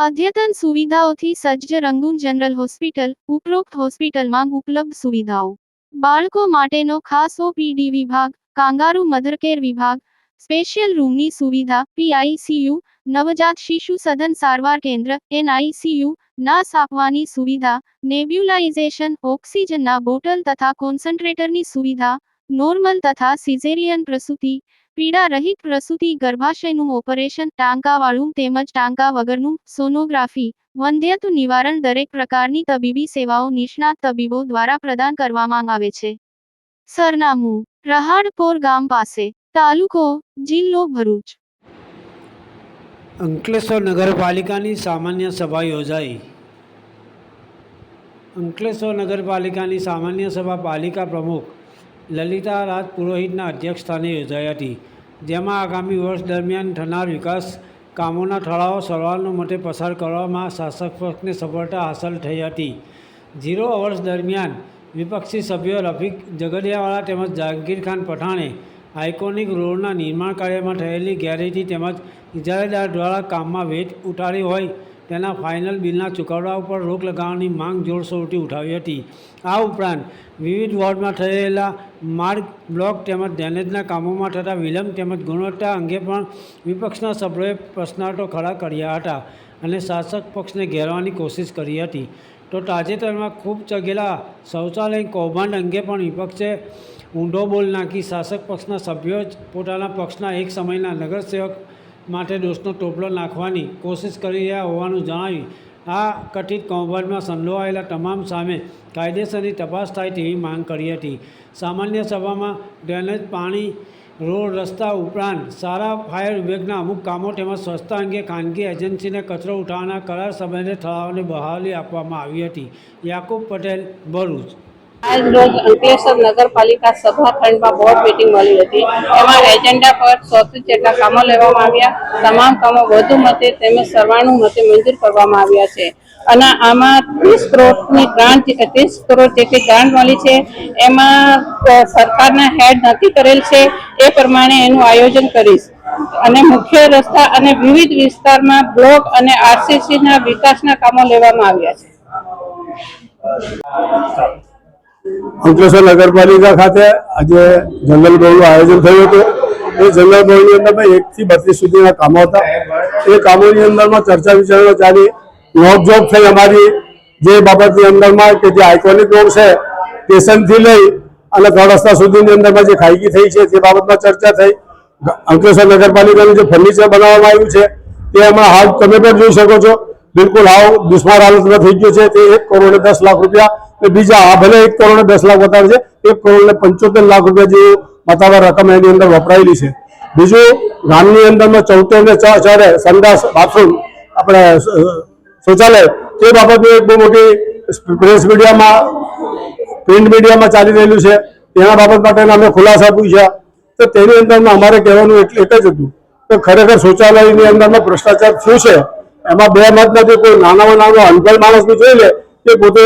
અદ્યતન સુવિધાઓથી સજ્જ રંગૂન જનરલ હોસ્પિટલ. ઉપરોક્ત હોસ્પિટલમાં ઉપલબ્ધ સુવિધાઓ: બાળકો માટેનો ખાસ ઓપીડી વિભાગ, કાંગારૂ મધરકેર વિભાગ, સ્પેશિયલ રૂમની સુવિધા, પીઆઈસીયુ, નવજાત શિશુ સઘન સારવાર કેન્દ્ર, એનઆઈસીયુ, નાસ આપવાની સુવિધા, નેબ્યુલાઇઝેશન, ઓક્સિજનના બોટલ તથા કોન્સન્ટ્રેટરની સુવિધા, નોર્મલ તથા સિઝેરિયન પ્રસૂતિ, પીડા રહિત પ્રસૂતિ, ગર્ભાશયનું ઓપરેશન, ટાંકાવાળું તેમજ ટાંકા વગરનું, સોનોગ્રાફી, વંધ્યત્વ નિવારણ, દરેક પ્રકારની તબીબી સેવાઓ નિષ્ણાત તબીબો દ્વારા પ્રદાન કરવામાં આવે છે. સરનામું: રહાડપોર ગામ પાસે, તાલુકો, જિલ્લો ભરૂચ. અંકલેશ્વર નગરપાલિકાની સામાન્ય સભા યોજાઈ. અંકલેશ્વર નગરપાલિકાની સામાન્ય સભા પાલિકા પ્રમુખ લલિતા રાજ પુરોહિતના અધ્યક્ષસ્થાને યોજાઈ હતી, જેમાં આગામી વર્ષ દરમિયાન થનાર વિકાસ કામોના ઠરાવો સર્વાનુમતે પસાર કરવામાં શાસક પક્ષને સફળતા હાંસલ થઈ હતી. 0 અવર્સ દરમિયાન વિપક્ષી સભ્યો રફીક ઝઘડિયાવાળા તેમજ જહાંગીર ખાન પઠાણે આઇકોનિક રોડના નિર્માણ કાર્યમાં થયેલી ગેરરીતિ તેમજ ઇજારેદાર દ્વારા કામમાં વેઠ ઉતારી હોય તેના ફાઇનલ બિલના ચૂકવવા ઉપર રોક લગાવવાની માંગ જોરશોરથી ઉઠાવી હતી. આ ઉપરાંત વિવિધ વોર્ડમાં થયેલા માર્ગ, બ્લોક તેમજ ડ્રેનેજના કામોમાં થતા વિલંબ તેમજ ગુણવત્તા અંગે પણ વિપક્ષના સભ્યોએ પ્રશ્નાર્થો ખડા કર્યા હતા અને શાસક પક્ષને ઘેરવાની કોશિશ કરી હતી. તો તાજેતરમાં ખૂબ ચગેલા શૌચાલય કૌભાંડ અંગે પણ વિપક્ષે ઊંધો બોલ નાખી શાસક પક્ષના સભ્યો જ પોતાના પક્ષના એક સમયના નગરસેવક માટે દોષનો ટોપલો નાખવાની કોશિશ કરી રહ્યા હોવાનું જણાવી આ કથિત કૌભાંડમાં સંડોવાયેલા તમામ સામે કાયદેસરની તપાસ થાય તેવી માંગ કરી હતી. સામાન્ય સભામાં ડ્રેનેજ, પાણી, રોડ, રસ્તા ઉપરાંત સારા ફાયર વિભાગના અમુક કામો તેમજ સ્વચ્છતા અંગે ખાનગી એજન્સીને કચરો ઉઠાવવાના કરાર સંબંધે ઠરાવોને બહાલી આપવામાં આવી હતી. યાકુબ પટેલ, ભરૂચ. આજ રોજ અંકલેશ્વર નગરપાલિકા સભાખંડમાં બોર્ડ મીટિંગ મળી હતી. એમાં એજન્ડા પર 100 જેટલા કામો લેવામાં આવ્યા. તમામ કામો વધુ મતે તેમજ સર્વાનુમતે મંજૂર કરવામાં આવ્યા છે અને આમાં 30 કરોડની ગ્રાન્ટ 30 કરોડ જેટલી ગ્રાન્ટ મળી છે. એમાં સરકારના હેડ નક્કી કરેલ છે એ પ્રમાણે એનું આયોજન કરીશ અને મુખ્ય રસ્તા અને વિવિધ વિસ્તારમાં બ્લોક અને આરસીસીના વિકાસના કામો લેવામાં આવ્યા છે. અંકલેશ્વર નગરપાલિકા ખાતે આજે જનરલ બોર્ડનું આયોજન થયું હતું. એ જનરલ બોર્ડની અંદર 1 થી 32 સુધીના કામો હતા. એ કામોની અંદરમાં ચર્ચા વિચારણા ચાલી, નોકઝોક થઈ અમારી જે બાબતની અંદરમાં કે જે આઇકોનિક રોડ છે સ્ટેશનથી લઈ અને 3 રસ્તા સુધીની અંદરમાં જે ખાઈગી થઈ છે તે બાબતમાં ચર્ચા થઈ. અંકલેશ્વર નગરપાલિકાનું જે ફર્નિચર બનાવવામાં આવ્યું છે તે એમાં હાલ તમે પણ જોઈ શકો છો, બિલકુલ હાવ દુશ્માર હાલતમાં થઈ ગયું છે. તે 1 કરોડ 10 લાખ રૂપિયા, બીજા આ ભલે 1 કરોડ 10 લાખ બતાવે છે, 1 કરોડ 75 લાખ રૂપિયા જેવું બતાવવા રકમ એની અંદર વપરાયેલી છે. બીજું ગામની અંદરમાં 74 ને 4 સંડાસ, બાથરૂમ, આપણે શૌચાલય, તે બાબતની એક બહુ મોટી પ્રેસ મીડિયામાં, પ્રિન્ટ મીડિયામાં ચાલી રહેલું છે. તેના બાબત માટેના અમે ખુલાસા પૂછ્યા તો તેની અંદરમાં અમારે કહેવાનું એક જ હતું કે ખરેખર શૌચાલયની અંદરમાં ભ્રષ્ટાચાર થયું છે. એમાં બે મત નથી. કોઈ નાનામાં નાનો અનપઢ માણસ બી જોઈ લે તે પોતે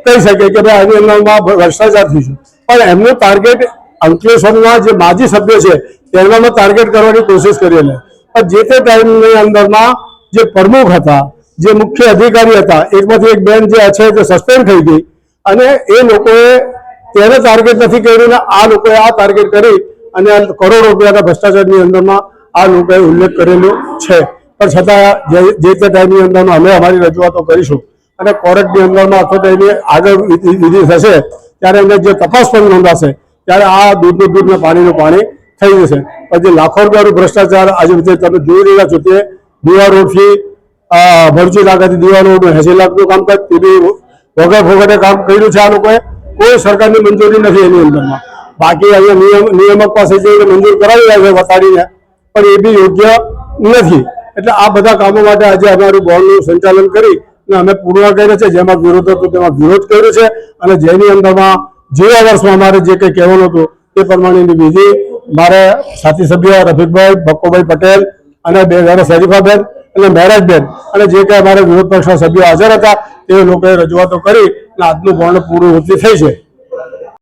કહી શકે કે ભાઈ આની અંદરમાં ભ્રષ્ટાચાર થયું છે. પણ એમનું ટાર્ગેટ અંકલેશ્વરના જે માજી સભ્ય છે તેમનામાં ટાર્ગેટ કરવાની કોશિશ કરેલી. પણ જે તે ટાઈમની અંદરમાં જે પ્રમુખ હતા, જે મુખ્ય અધિકારી હતા, એકમાંથી એક બેન જે છે તે સસ્પેન્ડ થઈ ગઈ અને એ લોકોએ તેને ટાર્ગેટ નથી કર્યું ને આ લોકોએ આ ટાર્ગેટ કરી અને કરોડો રૂપિયાના ભ્રષ્ટાચારની અંદરમાં આ લોકોએ ઉલ્લેખ કરેલો છે. પણ છતાં જે તે ટાઈમની અંદરમાં અમે અમારી રજૂઆતો કરીશું અને કોર્ટની અંદરમાં અથવા એની આગળ વિધિ થશે ત્યારે એમને જે તપાસ પણ નોંધાશે ત્યારે આ દૂધનું દૂધ ને પાણીનું પાણી થઈ જશે. પછી લાખો રૂપિયાનું ભ્રષ્ટાચાર આજે તમે જોઈ રહ્યા છો તે દીવા રોડથી ભરૂચી નાકાથી દીવા રોડનું 80 લાખનું કામ કરે તે બી વગર ફોગટે કામ કર્યું છે. આ લોકોએ કોઈ સરકારની મંજૂરી નથી એની અંદરમાં. બાકી અહીંયા નિયામક પાસે જઈને મંજૂર કરાવી રહ્યા છે વતાડીને, પણ એ બી યોગ્ય નથી. એટલે આ બધા કામો માટે આજે અમારું બોર્ડનું સંચાલન કરી અમે પૂર્ણ કર્યો છે. જેમાં વિરોધ હતો તેમાં વિરોધ કર્યો છે અને જેની અંદરમાં જે વર્ષમાં અમારે જે કંઈ કહેવાનું હતું તે પ્રમાણેની વિધિ મારે સાથી સભ્ય રફીકભાઈ, ભક્કોભાઈ પટેલ અને 2 શરીફાબેન અને મહેરાજબેન અને જે કંઈ અમારા વિરોધ પક્ષના સભ્યો હાજર હતા તે લોકોએ રજૂઆતો કરી અને આજનું બોર્ડ પૂરું થઈ છે.